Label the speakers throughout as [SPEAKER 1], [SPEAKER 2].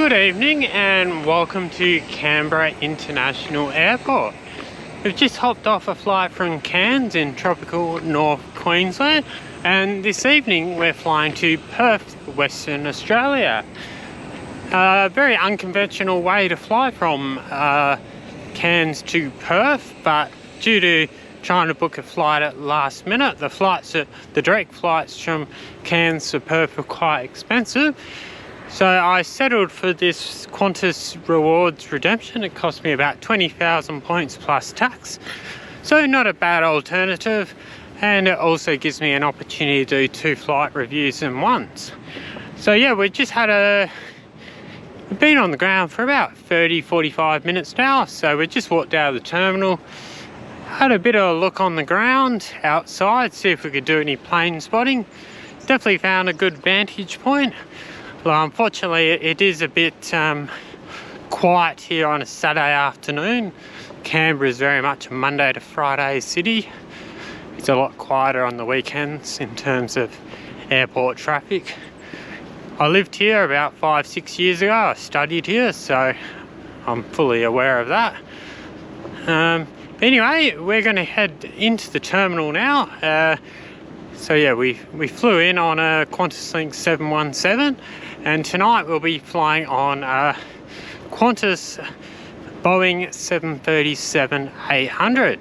[SPEAKER 1] Good evening and welcome to Canberra International Airport. We've just hopped off a flight from Cairns in tropical North Queensland, and this evening we're flying to Perth, Western Australia. A very unconventional way to fly from Cairns to Perth, but due to trying to book a flight at last minute, the direct flights from Cairns to Perth were quite expensive. So I settled for this Qantas Rewards redemption. It cost me about 20,000 points plus tax. So not a bad alternative, and it also gives me an opportunity to do 2 flight reviews in once. So yeah, we've been on the ground for about 30-45 minutes now. So we just walked out of the terminal, had a bit of a look on the ground outside, see if we could do any plane spotting. Definitely found a good vantage point. Well, unfortunately, it is a bit quiet here on a Saturday afternoon. Canberra is very much a Monday to Friday city. It's a lot quieter on the weekends in terms of airport traffic. I lived here about 5-6 years ago. I studied here, so I'm fully aware of that. Anyway, we're going to head into the terminal now. So yeah, we flew in on a Qantas Link 717, and tonight we'll be flying on a Qantas Boeing 737-800.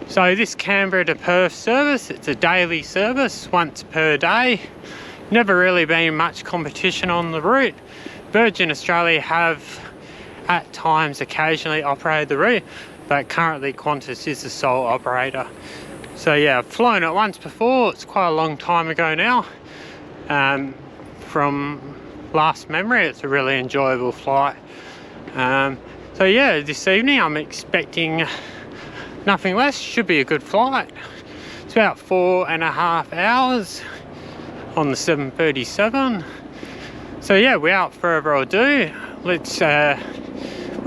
[SPEAKER 1] So this Canberra to Perth service, it's a daily service, once per day. Never really been much competition on the route. Virgin Australia have at times occasionally operated the route, but currently Qantas is the sole operator. So yeah, I've flown it once before. It's quite a long time ago now. From last memory, it's a really enjoyable flight. So yeah, this evening I'm expecting nothing less. Should be a good flight. It's about 4.5 hours on the 737. So yeah, without further ado, we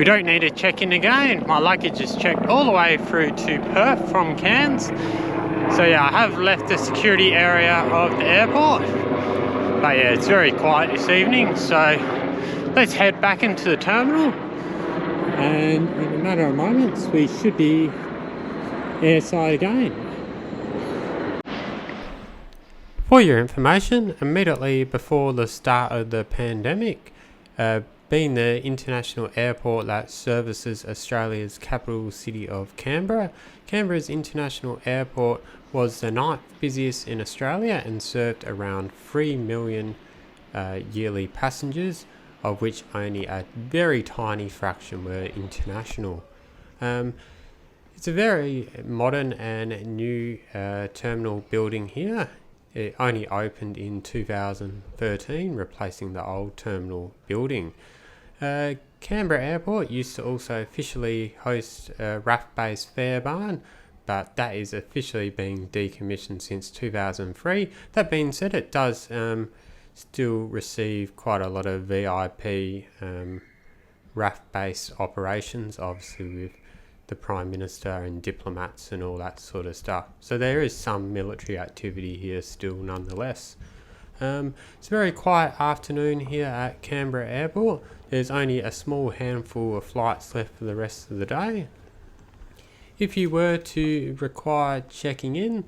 [SPEAKER 1] don't need to check in again. My luggage is checked all the way through to Perth from Cairns. So yeah, I have left the security area of the airport. But yeah, it's very quiet this evening. So let's head back into the terminal. And in a matter of moments, we should be airside again. For your information, immediately before the start of the pandemic, being the international airport that services Australia's capital city of Canberra, Canberra's international airport was the 9th busiest in Australia and served around 3 million yearly passengers, of which only a very tiny fraction were international. It's a very modern and new terminal building here. It only opened in 2013, replacing the old terminal building. Canberra Airport used to also officially host a RAF-based fare barn, but that is officially being decommissioned since 2003. That being said, it does still receive quite a lot of VIP RAF-based operations, obviously with the Prime Minister and diplomats and all that sort of stuff. So there is some military activity here still nonetheless. It's a very quiet afternoon here at Canberra Airport. There's only a small handful of flights left for the rest of the day. If you were to require check-in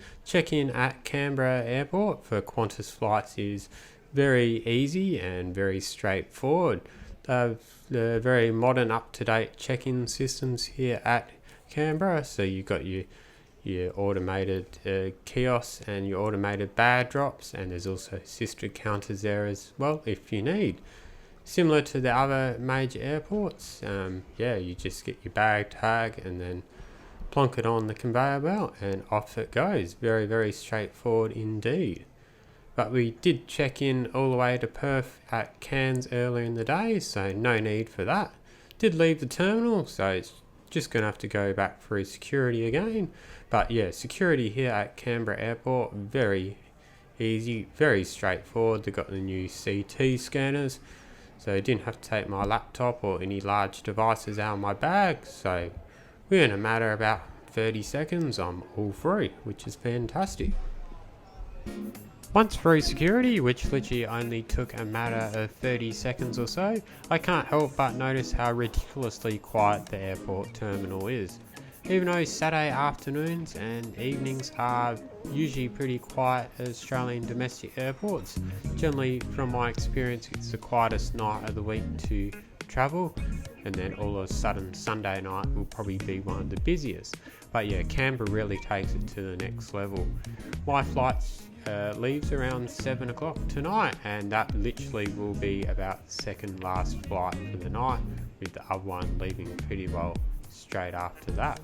[SPEAKER 1] at Canberra Airport for Qantas flights is very easy and very straightforward. The very modern, up-to-date check-in systems here at Canberra. So you've got your automated kiosks and your automated bag drops, and there's also sister counters there as well if you need. Similar to the other major airports, you just get your bag tag and then plonk it on the conveyor belt and off it goes. Very, very straightforward indeed. But we did check in all the way to Perth at Cairns earlier in the day, so no need for that. Did leave the terminal, so it's just going to have to go back through security again. But yeah, security here at Canberra Airport, very easy, very straightforward. They've got the new CT scanners, so I didn't have to take my laptop or any large devices out of my bag. So within a matter of about 30 seconds, I'm all free, which is fantastic. Once through security, which literally only took a matter of 30 seconds or so, I can't help but notice how ridiculously quiet the airport terminal is. Even though Saturday afternoons and evenings are usually pretty quiet at Australian domestic airports, generally from my experience it's the quietest night of the week to travel, and then all of a sudden Sunday night will probably be one of the busiest. But yeah, Canberra really takes it to the next level. My flights leaves around 7 o'clock tonight, and that literally will be about the second last flight for the night, with the other one leaving pretty well straight after that.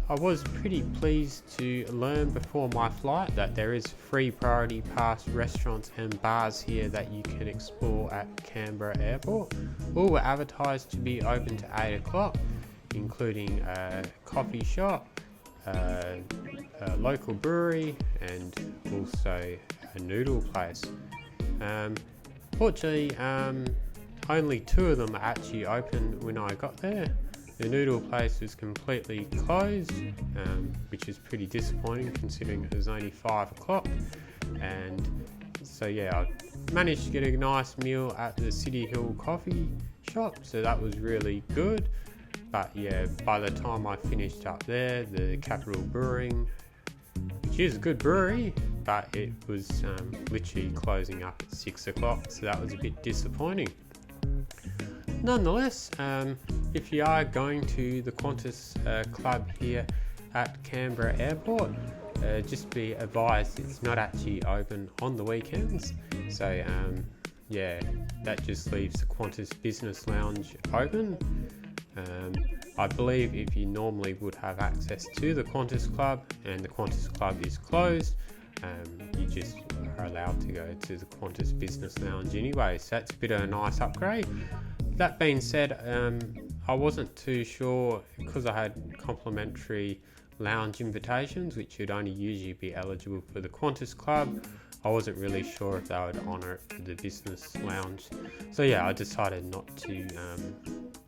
[SPEAKER 1] I was pretty pleased to learn before my flight that there is free priority pass restaurants and bars here that you can explore at Canberra Airport. All were advertised to be open to 8 o'clock, including a coffee shop, a local brewery, and also a noodle place. Fortunately, only 2 of them are actually open when I got there. The noodle place was completely closed, which is pretty disappointing considering it was only 5 o'clock. And so yeah, I managed to get a nice meal at the City Hill coffee shop, so that was really good. But yeah, by the time I finished up there, the Capital Brewing, which is a good brewery, but it was literally closing up at 6 o'clock, so that was a bit disappointing. Nonetheless, if you are going to the Qantas club here at Canberra Airport, just be advised it's not actually open on the weekends. So yeah, that just leaves the Qantas Business Lounge open. I believe if you normally would have access to the Qantas Club and the Qantas Club is closed, you just are allowed to go to the Qantas Business Lounge anyway, so that's a bit of a nice upgrade. That being said, I wasn't too sure because I had complimentary lounge invitations, which would only usually be eligible for the Qantas Club. I wasn't really sure if they would honour it for the business lounge. So yeah, I decided not to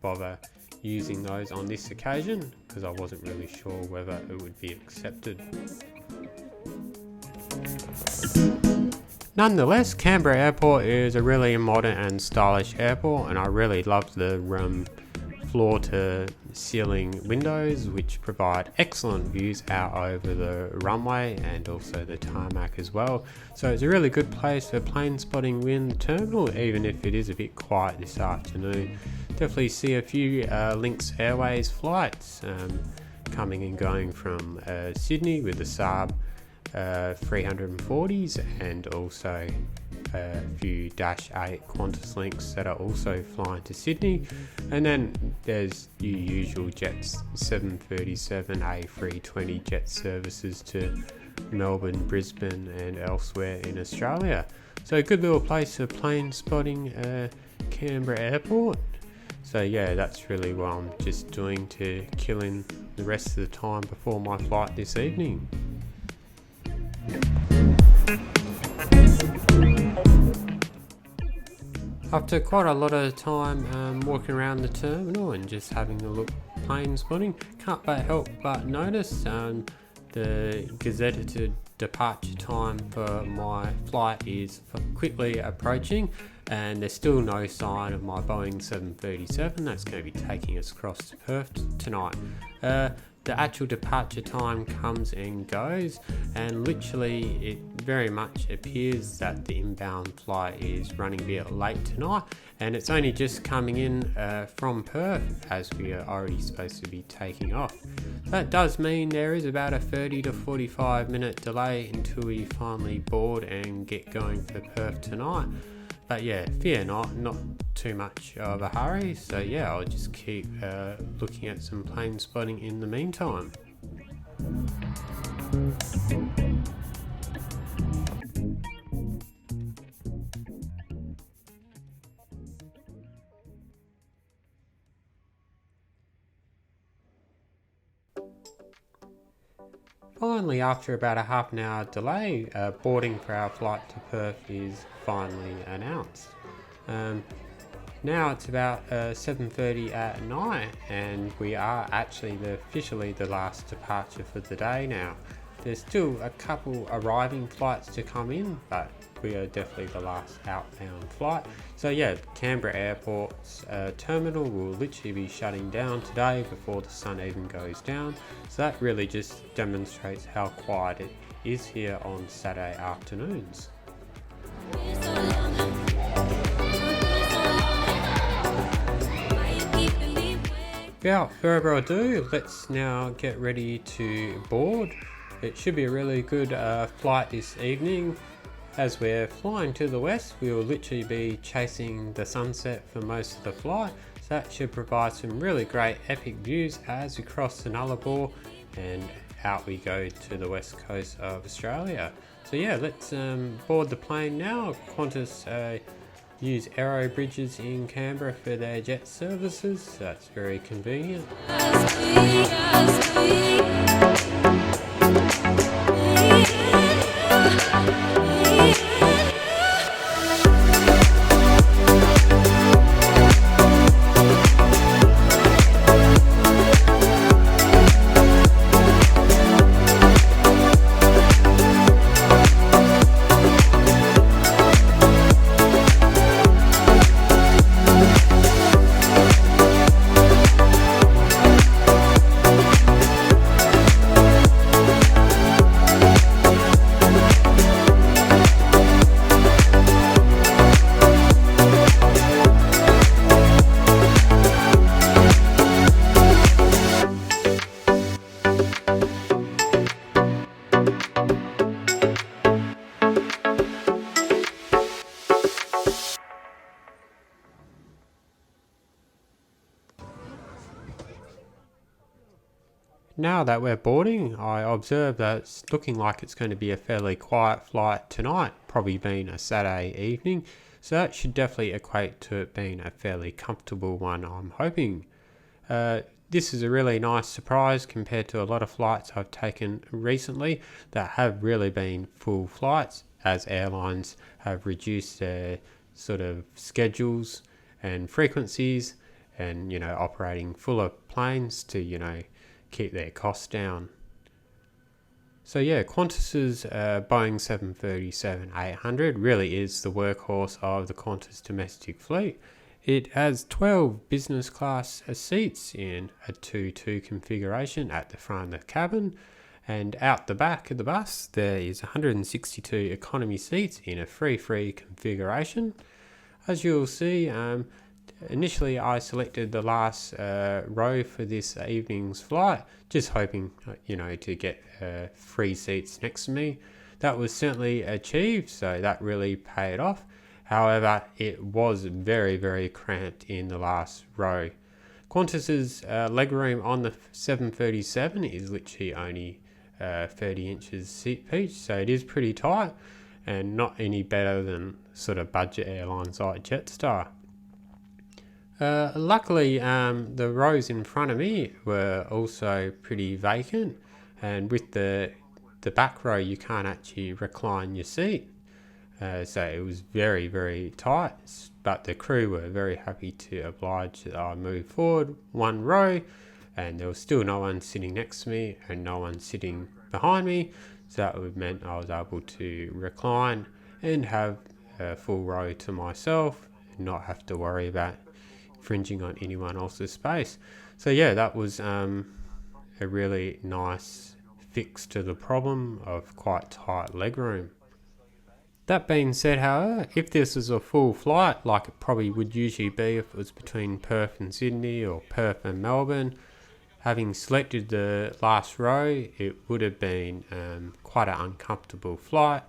[SPEAKER 1] bother using those on this occasion because I wasn't really sure whether it would be accepted. Nonetheless, Canberra Airport is a really modern and stylish airport, and I really love the floor to ceiling windows, which provide excellent views out over the runway and also the tarmac as well. So it's a really good place for plane spotting within the terminal, even if it is a bit quiet this afternoon. Definitely see a few Lynx Airways flights coming and going from Sydney with the Saab 340s, and also a few Dash 8 Qantas Lynx that are also flying to Sydney. And then there's your usual Jets 737 A320 jet services to Melbourne, Brisbane and elsewhere in Australia. So a good little place for plane spotting Canberra Airport. So yeah, that's really what I'm just doing to kill in the rest of the time before my flight this evening. After quite a lot of time walking around the terminal and just having a look plane spotting, can't but help but notice the gazetted departure time for my flight is quickly approaching, and there's still no sign of my Boeing 737 that's going to be taking us across to Perth tonight. The actual departure time comes and goes, and literally it very much appears that the inbound flight is running a bit late tonight, and it's only just coming in from Perth as we are already supposed to be taking off. That does mean there is about a 30 to 45 minute delay until we finally board and get going for Perth tonight. But yeah, fear not too much of a hurry. So yeah, I'll just keep looking at some plane spotting in the meantime. Finally, after about a half an hour delay, boarding for our flight to Perth is finally announced. Now it's about 7:30 at night, and we are actually officially the last departure for the day now. There's still a couple arriving flights to come in, but we are definitely the last outbound flight. So yeah, Canberra Airport's terminal will literally be shutting down today before the sun even goes down. So that really just demonstrates how quiet it is here on Saturday afternoons. Without further ado, let's now get ready to board. It should be a really good flight this evening. As we're flying to the west, we will literally be chasing the sunset for most of the flight. So that should provide some really great epic views as we cross the Nullarbor and out we go to the west coast of Australia. So yeah, let's board the plane now. Qantas use aero bridges in Canberra for their jet services, so that's very convenient. Now that we're boarding, I observe that it's looking like it's going to be a fairly quiet flight tonight, probably being a Saturday evening, so that should definitely equate to it being a fairly comfortable one, I'm hoping. This is a really nice surprise compared to a lot of flights I've taken recently that have really been full flights, as airlines have reduced their sort of schedules and frequencies and, operating fuller planes to, keep their costs down. So yeah, Qantas's Boeing 737-800 really is the workhorse of the Qantas domestic fleet. It has 12 business class seats in a 2-2 configuration at the front of the cabin, and out the back of the bus there is 162 economy seats in a 3-3 configuration. As you'll see, initially I selected the last row for this evening's flight, just hoping to get free seats next to me. That was certainly achieved, so that really paid off. However, it was very, very cramped in the last row. Qantas's legroom on the 737 is literally only 30 inches seat pitch, so it is pretty tight and not any better than sort of budget airlines like Jetstar. Luckily, the rows in front of me were also pretty vacant, and with the back row you can't actually recline your seat. So it was very, very tight, but the crew were very happy to oblige that I moved forward one row, and there was still no one sitting next to me and no one sitting behind me, so that meant I was able to recline and have a full row to myself and not have to worry about infringing on anyone else's space. So yeah, that was a really nice fix to the problem of quite tight legroom. That being said, however, if this is a full flight, like it probably would usually be if it was between Perth and Sydney or Perth and Melbourne, having selected the last row, it would have been quite an uncomfortable flight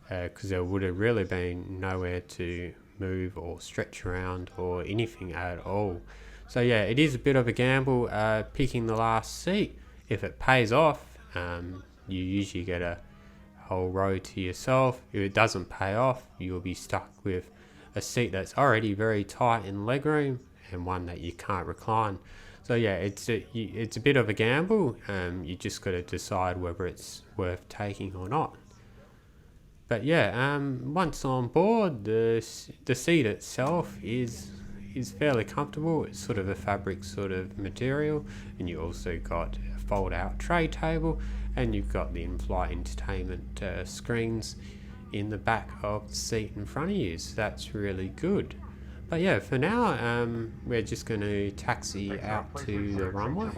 [SPEAKER 1] because there would have really been nowhere to move or stretch around or anything at all. So yeah, it is a bit of a gamble picking the last seat. If it pays off, you usually get a whole row to yourself. If it doesn't pay off, you'll be stuck with a seat that's already very tight in legroom and one that you can't recline. So yeah, it's a bit of a gamble. You just got to decide whether it's worth taking or not. But yeah, once on board, the seat itself is fairly comfortable. It's sort of a fabric sort of material, and you also got a fold out tray table, and you've got the in-flight entertainment screens in the back of the seat in front of you, so that's really good. But yeah, for now, we're just going to taxi out to the runway.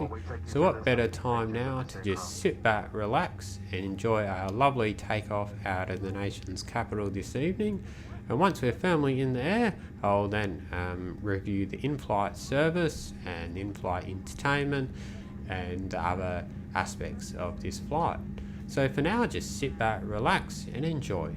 [SPEAKER 1] So what better time now to just sit back, relax, and enjoy our lovely takeoff out of the nation's capital this evening. And once we're firmly in the air, I'll then review the in-flight service and in-flight entertainment and other aspects of this flight. So for now, just sit back, relax, and enjoy.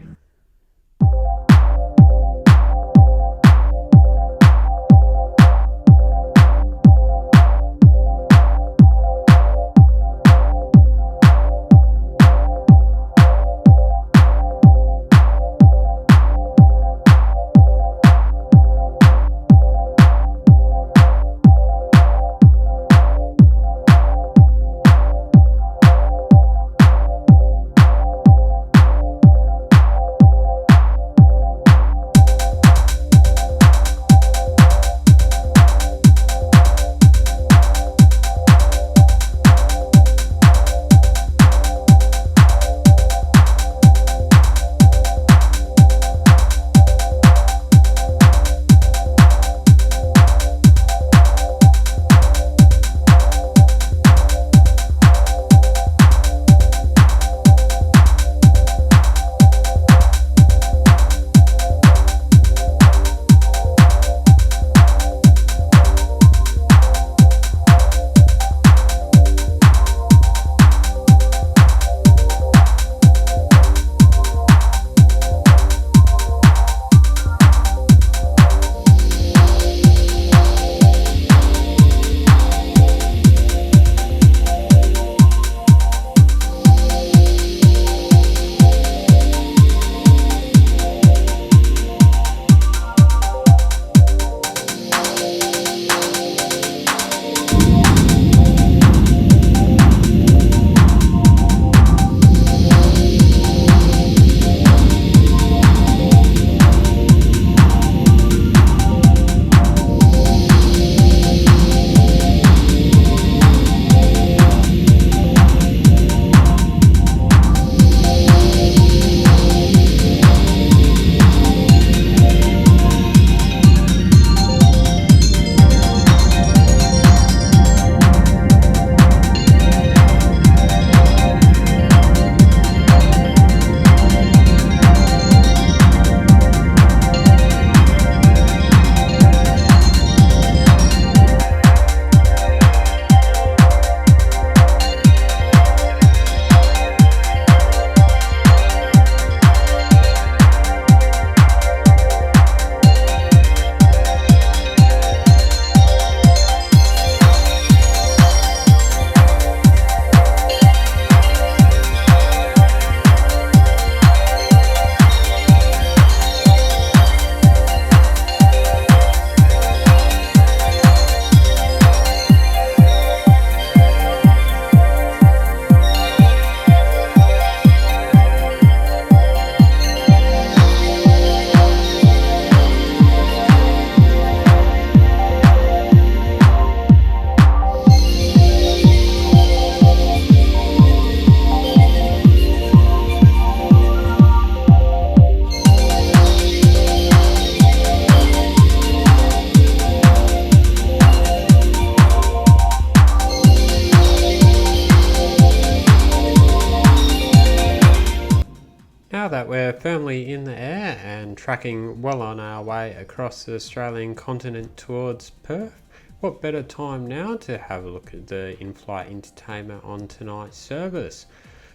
[SPEAKER 1] Now that we're firmly in the air and tracking well on our way across the Australian continent towards Perth, what better time now to have a look at the in-flight entertainment on tonight's service.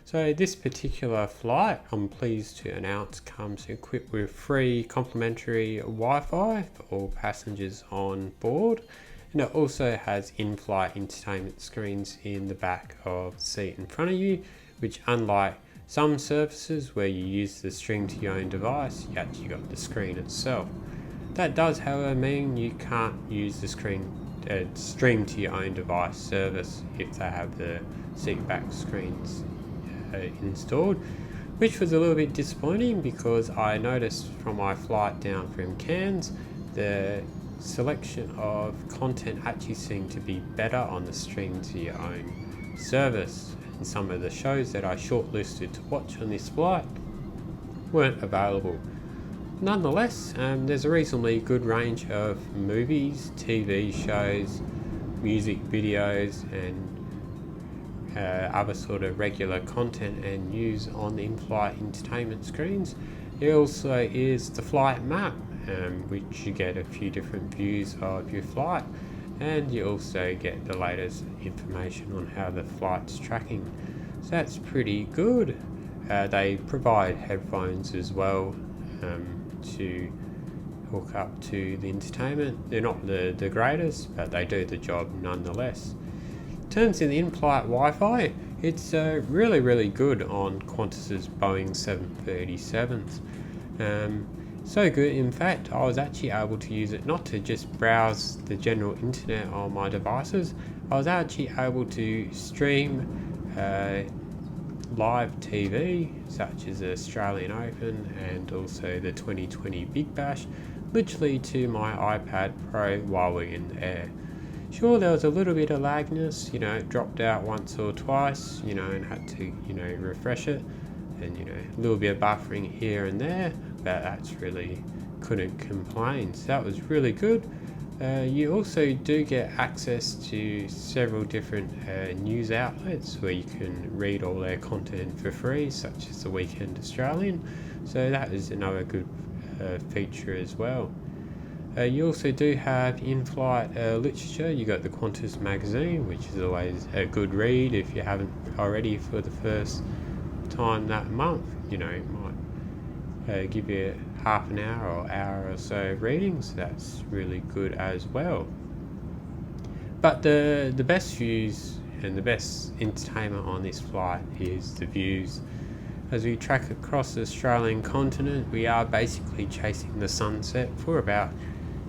[SPEAKER 1] So this particular flight, I'm pleased to announce, comes equipped with free complimentary Wi-Fi for all passengers on board, and it also has in-flight entertainment screens in the back of the seat in front of you, which, unlike some services where you use the stream to your own device, you actually got the screen itself. That does, however, mean you can't use the stream to your own device service if they have the seat back screens installed, which was a little bit disappointing because I noticed from my flight down from Cairns the selection of content actually seemed to be better on the stream to your own service. and some of the shows that I shortlisted to watch on this flight weren't available. Nonetheless, there's a reasonably good range of movies, TV shows, music videos and other sort of regular content and news on the in-flight entertainment screens. There also is the flight map, which you get a few different views of your flight, and you also get the latest information on how the flight's tracking. So that's pretty good. They provide headphones as well to hook up to the entertainment. They're not the greatest, but they do the job nonetheless. In terms of the in-flight Wi-Fi, it's really good on Qantas's Boeing 737s. So good, in fact, I was actually able to use it not to just browse the general internet on my devices. I was actually able to stream live TV, such as the Australian Open and also the 2020 Big Bash, literally to my iPad Pro while we're in the air. Sure, there was a little bit of lagness, it dropped out once or twice, and had to, refresh it, and, a little bit of buffering here and there, but that's really couldn't complain. So that was really good. You also do get access to several different news outlets where you can read all their content for free, such as the Great Australian. So that is another good feature as well. You also do have in-flight literature. You got the Qantas magazine, which is always a good read if you haven't already for the first time that month. It might give you half an hour or hour or so of reading, so that's really good as well. But the best views and the best entertainment on this flight is the views. As we track across the Australian continent, we are basically chasing the sunset for about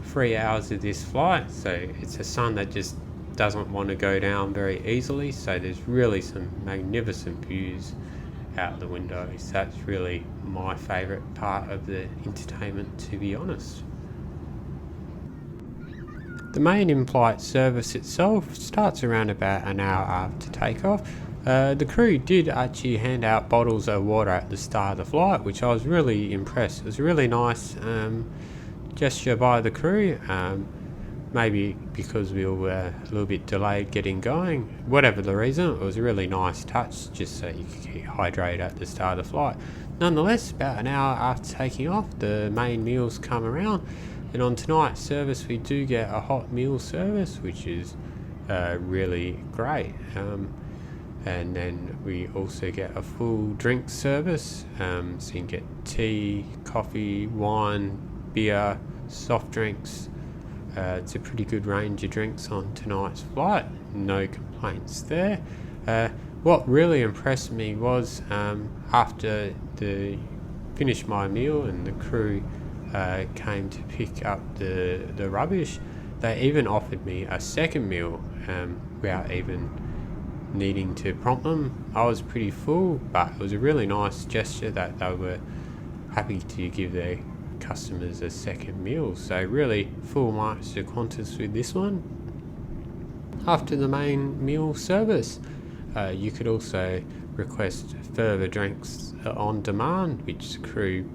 [SPEAKER 1] 3 hours of this flight, so it's a sun that just doesn't want to go down very easily, so there's really some magnificent views out the windows. That's really my favourite part of the entertainment, to be honest. The main in-flight service itself starts around about an hour after takeoff. The crew did actually hand out bottles of water at the start of the flight, which I was really impressed. It was a really nice gesture by the crew. Maybe because we were a little bit delayed getting going, whatever the reason, it was a really nice touch just so you could get hydrated at the start of the flight. Nonetheless, about an hour after taking off, the main meals come around, and on tonight's service we do get a hot meal service, which is really great. And then we also get a full drink service, so you can get tea, coffee, wine, beer, soft drinks. It's a pretty good range of drinks on tonight's flight, no complaints there. What really impressed me was after finished my meal and the crew came to pick up the rubbish, they even offered me a second meal without even needing to prompt them. I was pretty full, but it was a really nice gesture that they were happy to give their customers a second meal. So really full marks to Qantas with this one. After the main meal service, you could also request further drinks on demand, which the crew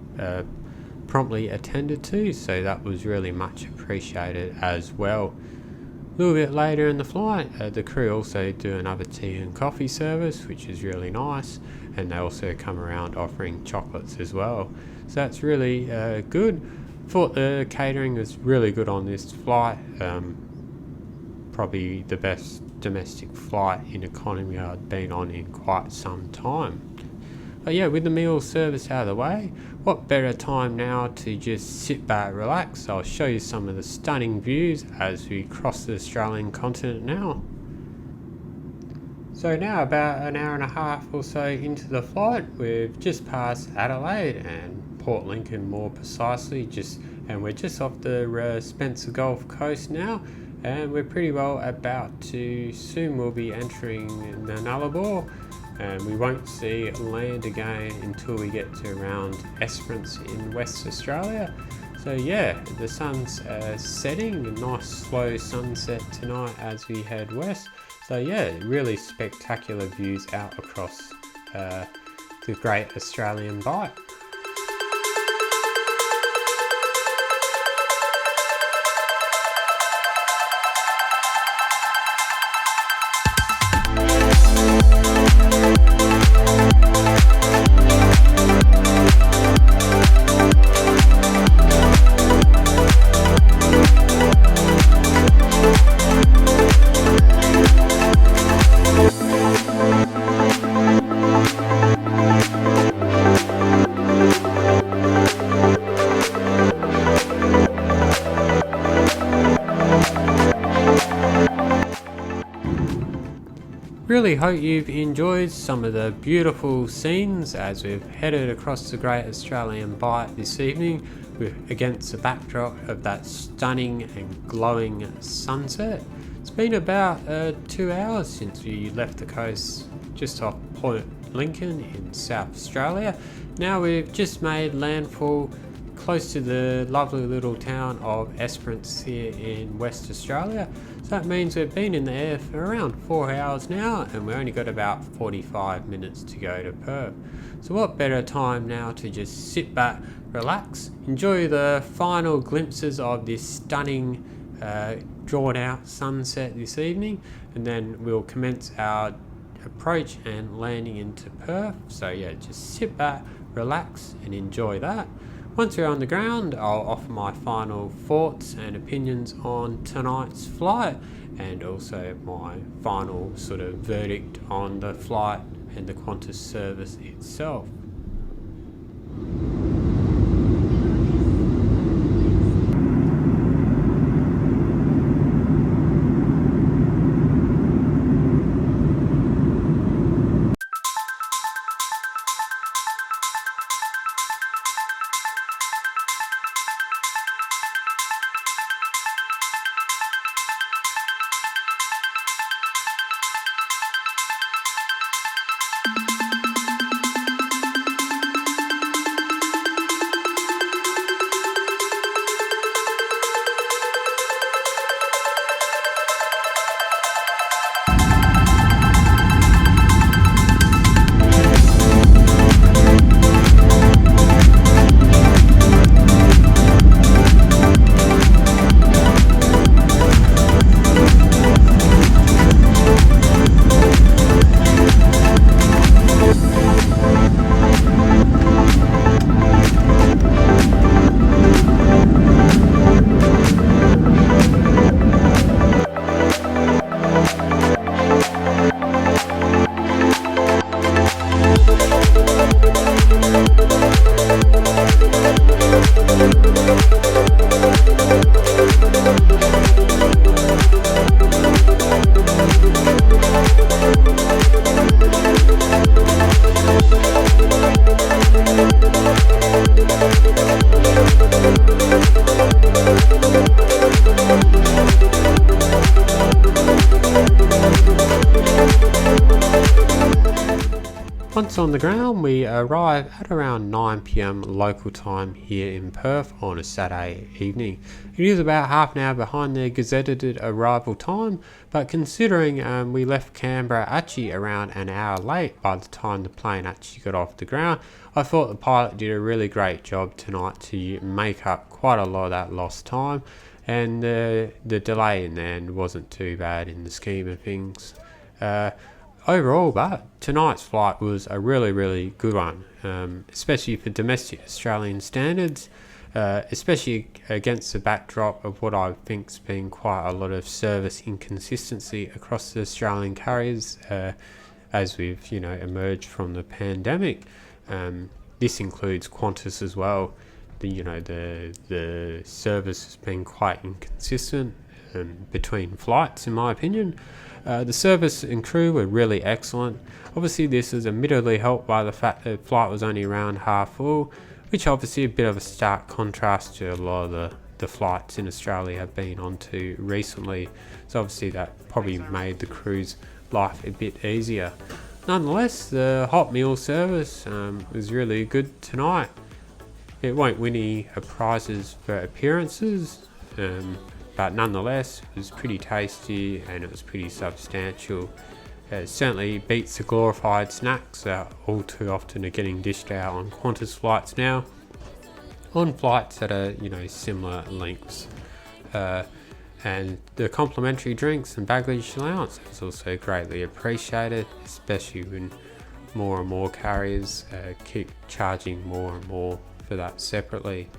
[SPEAKER 1] promptly attended to, so that was really much appreciated as well. A little bit later in the flight, the crew also do another tea and coffee service, which is really nice, and they also come around offering chocolates as well. So that's really good. Thought the catering was really good on this flight. Probably the best domestic flight in economy I'd been on in quite some time. But yeah, with the meal service out of the way, what better time now to just sit back, relax. I'll show you some of the stunning views as we cross the Australian continent now. So now about an hour and a half or so into the flight, we've just passed Adelaide and Port Lincoln more precisely, and we're just off the Spencer Gulf Coast now, and we're pretty well about to, soon we'll be entering Nullarbor, and we won't see land again until we get to around Esperance in West Australia. So yeah, the sun's setting, a nice slow sunset tonight as we head west. So yeah, really spectacular views out across the Great Australian Bight. Really hope you've enjoyed some of the beautiful scenes as we've headed across the Great Australian Bight this evening against the backdrop of that stunning and glowing sunset. It's been about 2 hours since we left the coast just off Point Lincoln in South Australia. Now we've just made landfall close to the lovely little town of Esperance here in West Australia. So that means we've been in the air for around 4 hours now, and we only got about 45 minutes to go to Perth. So what better time now to just sit back, relax, enjoy the final glimpses of this stunning drawn out sunset this evening, and then we'll commence our approach and landing into Perth. So yeah, just sit back, relax and enjoy that. Once we're on the ground, I'll offer my final thoughts and opinions on tonight's flight, and also my final sort of verdict on the flight and the Qantas service itself. Once on the ground, we arrive at around 9 PM local time here in Perth on a Saturday evening. It is about half an hour behind the gazetted arrival time, but considering we left Canberra actually around an hour late by the time the plane actually got off the ground, I thought the pilot did a really great job tonight to make up quite a lot of that lost time, and the delay in the end wasn't too bad in the scheme of things. Overall, but tonight's flight was a really good one, especially for domestic Australian standards, especially against the backdrop of what I think's been quite a lot of service inconsistency across the Australian carriers as we've emerged from the pandemic. This includes Qantas as well. The service has been quite inconsistent between flights, in my opinion. The service and crew were really excellent. Obviously this is admittedly helped by the fact that the flight was only around half full, which obviously a bit of a stark contrast to a lot of the flights in Australia have been onto recently. So obviously that probably made the crew's life a bit easier. Nonetheless, the hot meal service was really good tonight. It won't win any prizes for appearances, but nonetheless it was pretty tasty and it was pretty substantial. It certainly beats the glorified snacks that all too often are getting dished out on Qantas flights now, on flights that are, similar lengths. And the complimentary drinks and baggage allowance is also greatly appreciated, especially when more and more carriers keep charging more and more for that separately.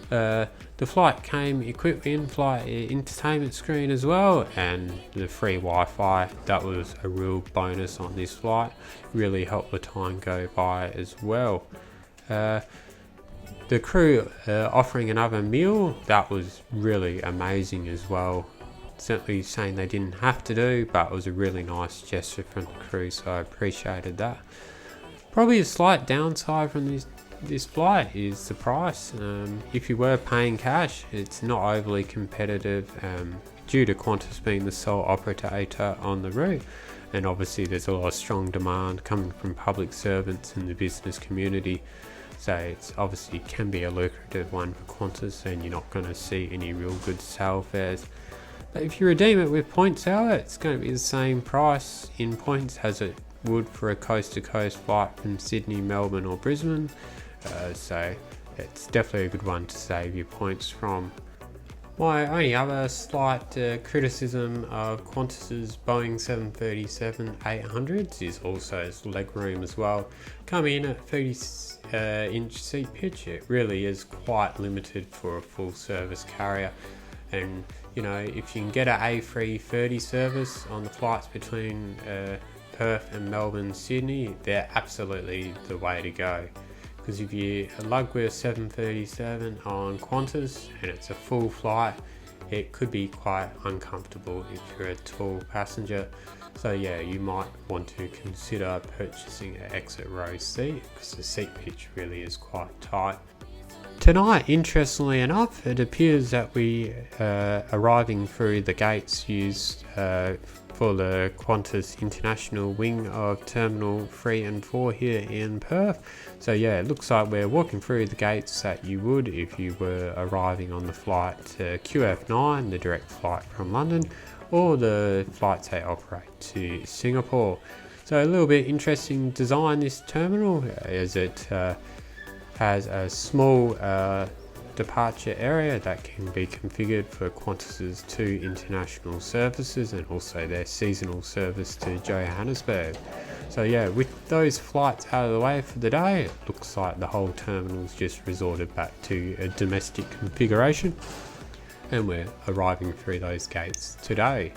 [SPEAKER 1] The flight came equipped with in-flight entertainment screen as well, and the free Wi-Fi. That was a real bonus on this flight, really helped the time go by as well. The crew offering another meal, that was really amazing as well. Certainly saying they didn't have to do, but it was a really nice gesture from the crew, so I appreciated that. Probably a slight downside from this flight is the price. If you were paying cash, it's not overly competitive due to Qantas being the sole operator on the route, and obviously there's a lot of strong demand coming from public servants in the business community, so it's obviously can be a lucrative one for Qantas, and you're not going to see any real good sale fares. But if you redeem it with points hour, it's going to be the same price in points as it would for a coast-to-coast flight from Sydney, Melbourne or Brisbane. So it's definitely a good one to save your points from. My only other slight criticism of Qantas's Boeing 737-800s is also its legroom as well. Coming in at 30-inch seat pitch, it really is quite limited for a full service carrier. And if you can get an A330 service on the flights between Perth and Melbourne, Sydney, they're absolutely the way to go. Because if you lug with a 737 on Qantas and it's a full flight, it could be quite uncomfortable if you're a tall passenger. So yeah, you might want to consider purchasing an exit row seat because the seat pitch really is quite tight. Tonight, interestingly enough, it appears that we are arriving through the gates used for the Qantas International wing of Terminal 3 and 4 here in Perth. So yeah, it looks like we're walking through the gates that you would if you were arriving on the flight QF9, the direct flight from London, or the flights they operate to Singapore. So a little bit interesting design, this terminal, as it has a small departure area that can be configured for Qantas's 2 international services and also their seasonal service to Johannesburg. So yeah, with those flights out of the way for the day, it looks like the whole terminal's just resorted back to a domestic configuration, and we're arriving through those gates today.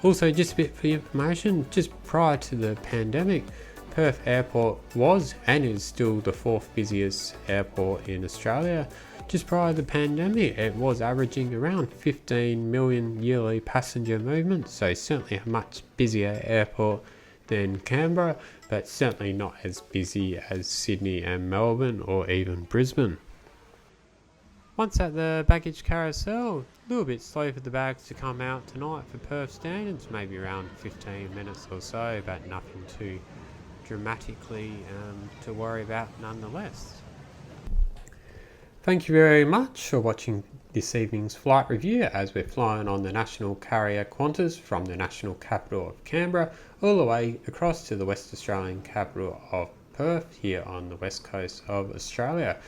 [SPEAKER 1] Also, just a bit for information, just prior to the pandemic, Perth Airport was and is still the 4th busiest airport in Australia. Just prior to the pandemic, it was averaging around 15 million yearly passenger movements, so certainly a much busier airport than Canberra, but certainly not as busy as Sydney and Melbourne or even Brisbane. Once at the baggage carousel, a little bit slow for the bags to come out tonight for Perth standards, maybe around 15 minutes or so, but nothing too dramatically to worry about nonetheless. Thank you very much for watching this evening's flight review as we're flying on the national carrier Qantas from the national capital of Canberra all the way across to the West Australian capital of Perth here on the west coast of Australia.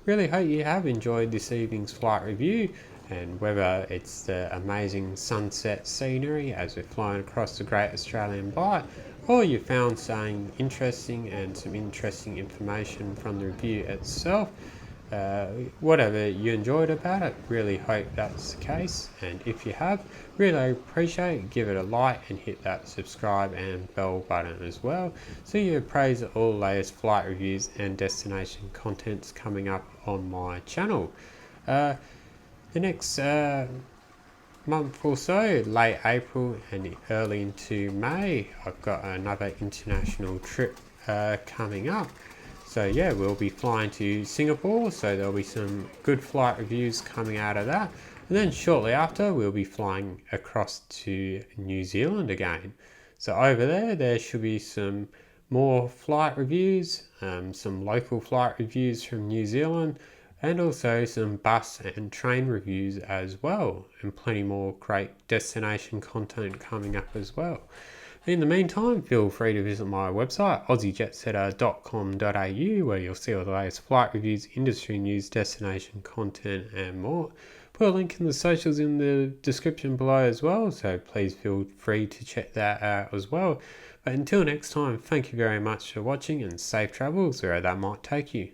[SPEAKER 1] Really hope you have enjoyed this evening's flight review, and whether it's the amazing sunset scenery as we're flying across the Great Australian Bight, or you found something interesting and some interesting information from the review itself, whatever you enjoyed about it, really hope that's the case. And if you have, really appreciate it, give it a like and hit that subscribe and bell button as well, so you're appraised of all the latest flight reviews and destination contents coming up on my channel. The next month or so, late April and early into May, I've got another international trip coming up. So yeah, we'll be flying to Singapore, so there'll be some good flight reviews coming out of that. And then shortly after, we'll be flying across to New Zealand again. So over there should be some more flight reviews, some local flight reviews from New Zealand, and also some bus and train reviews as well, and plenty more great destination content coming up as well. In the meantime, feel free to visit my website, aussiejetsetter.com.au, where you'll see all the latest flight reviews, industry news, destination content, and more. Put a link in the socials in the description below as well, so please feel free to check that out as well. But until next time, thank you very much for watching, and safe travels wherever that might take you.